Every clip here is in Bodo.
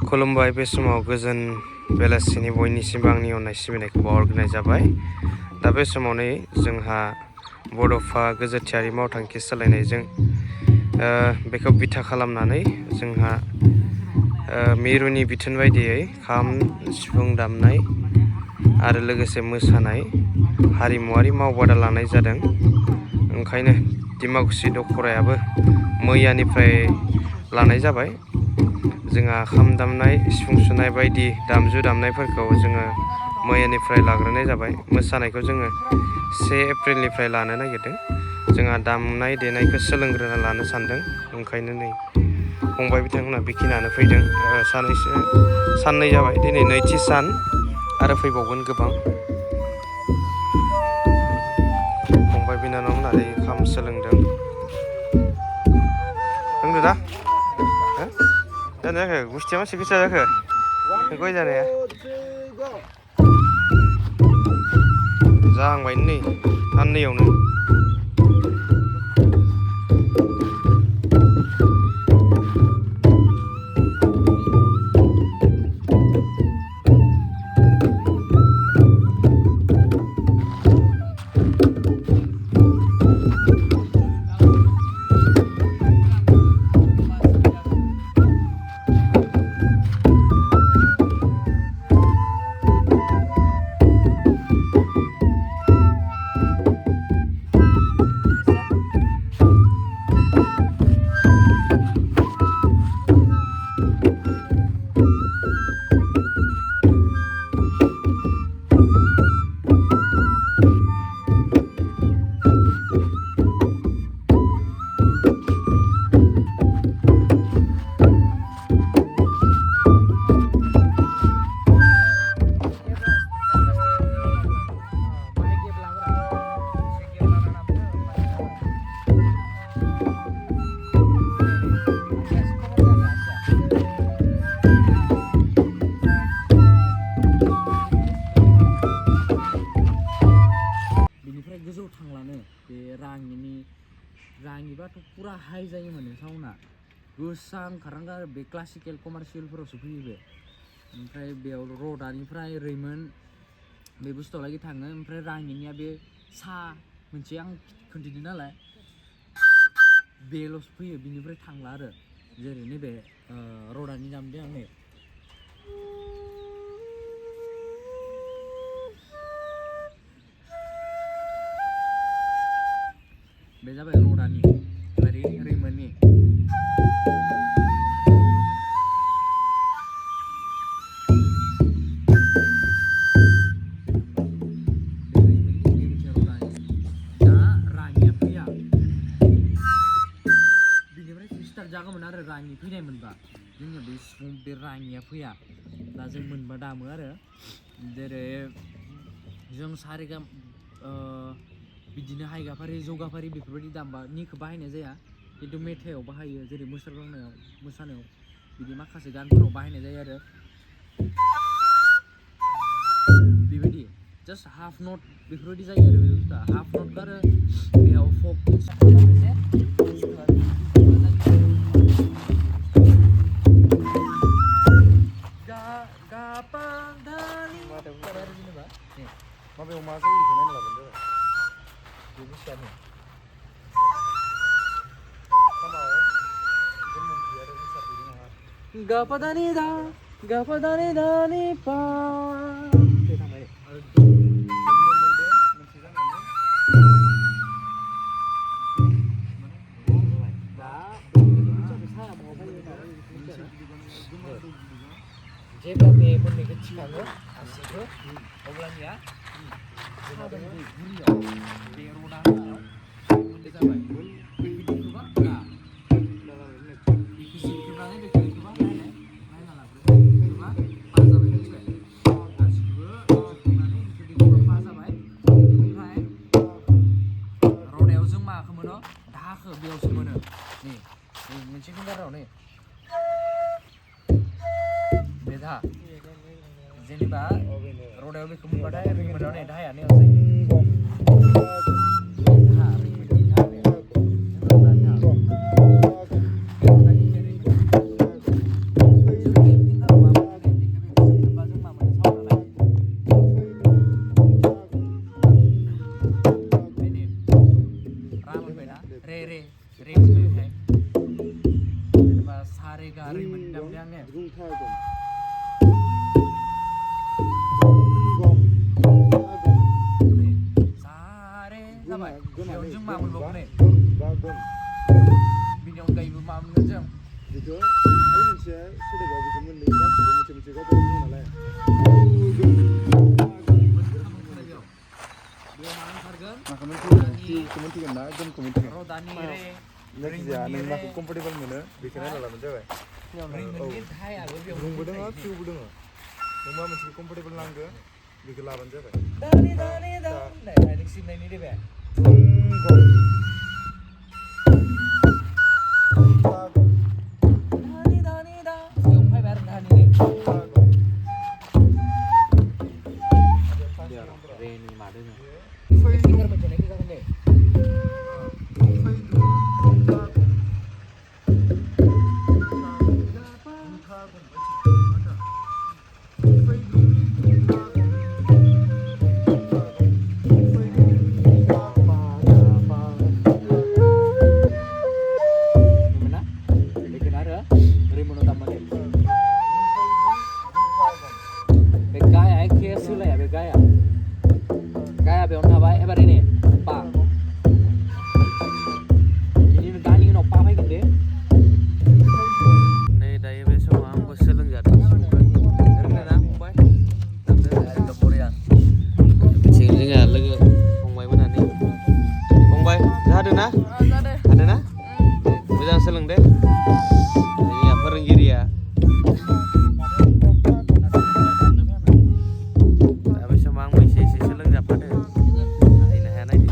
खुलुमबाय बे समाव गोजोन बेलासिनि बयनिसिमबो आंनि अननाय सिबिनायखौ बावहरग्रोनाय जाबाय। दा बे समाव नै जोंहा बड'फा गोजोरथियारि मावथांखि सोलायनायजों बेखौ बिथा खालामनानै जोंहा मिरुनि बिथोन बायदियै खाम सिफुं दामनाय आरो लोगोसे मोसानाय हारिमुवारि मावबादा लानाय जादों। ओंखायनो डिमाकुसि दख'रायाबो मैयानिफ्राय लानाय जाबाय। जोंहा खाम दामनाय सिफुं सुनाय बायदि दामजु दामनायफोरखौ जोङो मैयानिफ्राय लाग्रोनाय जाबाय। मोसानायखौ जोङो 1 एप्रिलनिफ्राय लानो नागिरदों। जोंहा दामनाय देनायखौ सोलोंग्रोना लानो सानदों। ओंखायनो नै फंबाय बिथांमोनहा बेखिनियानो फैदों। साननै जाबाय, दिनै नैथि सान आरो फैबावगोन गोबां। फंबाय बिनानावमोनहा खाम सोलोंदों। रोंदो दा? जायाखै गुस्थिया मानसि गोसा जाखो गय जानाया जाहांबाय नै साननैयावनो। राङिबाथ' पुरा हाइ जायो माने साउन्डआ गोसा ओंखारनांगौ आरो बे क्लासिकेल कमार्शियेलफोरावसो फैयो बे। ओमफ्राय बेयाव रडानिफ्राय रैमोन बे बुस्थुआलागै थाङो। ओमफ्राय राङिनिया बे सा मोनसे आं खोन्थिदों नालाय बेल'सो फैयो, बिनिफ्राय थांला आरो जेरै नैबे रडानि दामदों आं नै बे जाबाय रडानि रैमोननि। जागौमोन आरो राङि फैनाय मोनबा जोङो बे सिफुं बे राङिया फैया। दा जों मोनबा दामो आरो जेरै जों सारेगाम बिदिनो हायगाफारि जौगाफारि बेफोरबायदि दामबानिखौ बाहायनाय जाया, खिन्थु मेथाइआव बाहायो। जेरै मोसानायाव बिदि माखासे गानफोराव बाहायनाय जायो आरो बेबायदि जास्ट हाफ नट बेफोरबायदि जायो आरो बे बुस्थुआ हाफ नटखौ आरो बेयाव फक माबायाव मा जायो बेखौ नायना लाबानो जाबाय। बे बुस्थुआनो गापादानि दा गापादानि दानि पा जेब्ला बे मोननैखौ थिखाङो आसिखौ अब्लानिया बे रडा बे जाबाय बेखौबा बेखौ जिरखोनानै बेखौ नायना लाग्रो बेखौबा पा जाबाय मिथिबाय गासिखौबो जिरखोनानै बेखौ पा जाबाय। ओमफ्राय रडायाव जों माखौ मोनो दाहाखौ बेयावसो मोनो नै मोनसे फिंगाराव नै बे दाहा जेनेबा रडायाव बेखौ मोनबाथाय रैमोनाव नै दाहाया नै जायो। दामदों आङो रुंथागोन सारे जाबाय बेयाव जों मा मोनबावगोन नै बा गम बिनि अनगायैबो मा मोनगोन जों बेखौ आरो मोनसे सोदोबा बेखौ मोननै गासिबो मोनसे मोनसे गावबा गाव बुङो नालाय बेयाव मा ओंखारगोन माखौ मोनथिगोन किखौ मोनथिगोन ना गमखौ मोनथिगोन रदानि रे जायखिजाया नों माखौ कम्फर्टेबल मोनो बेखौ नायना लाबानो जाबाय रिंगोननि धायाबो बेयाव रुंबो दङ फिउबो दङ नों मा मोनसे कम्फर्टेबल नांगो बेखौ लाबानो जाबाय दानि दानि दा डाइरेक्ट सिनायनि दे बे दानि दानि दा बेयाव फैबाय आरो दानि रे रेनि मादों फिंगार मोनजनायखौ जागोन दे मोजां सोलोंदे जोंनिया फोरोंगिरिया दा बे समाव आंबो एसे एसे सोलोंजाफादो हायनो हाया नायदो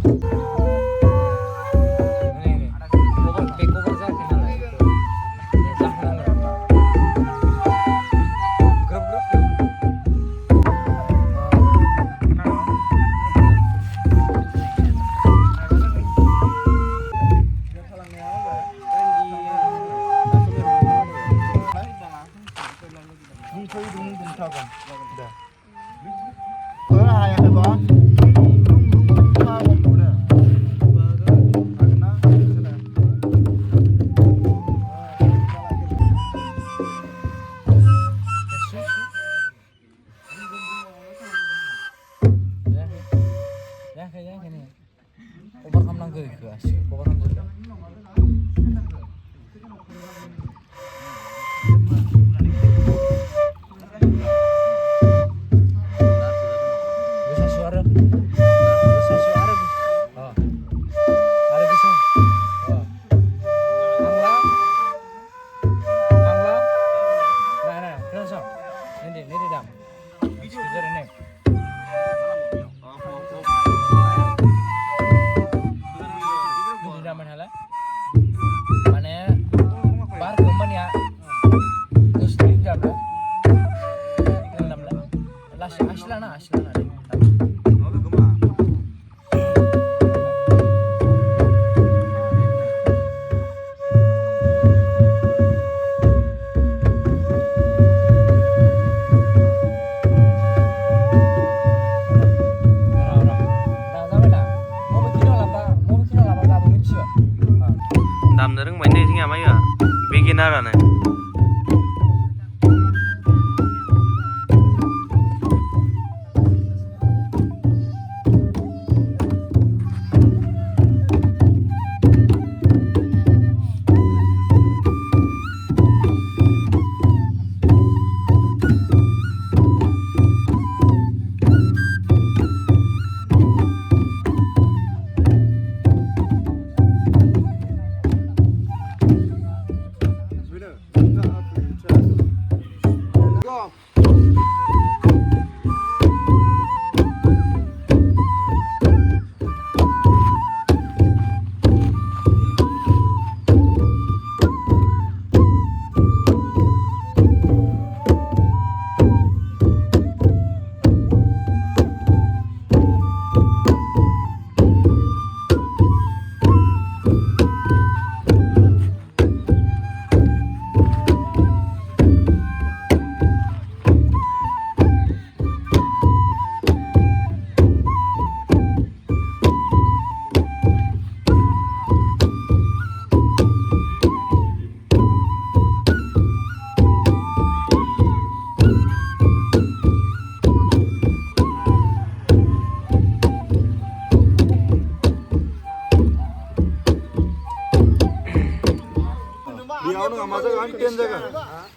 दामनो रोंबाय नै जोंनिया माइया बेगिनारानो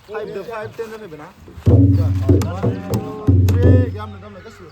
5 10 जाफैबाय ना 1 2 3 गाहामनो गासिबो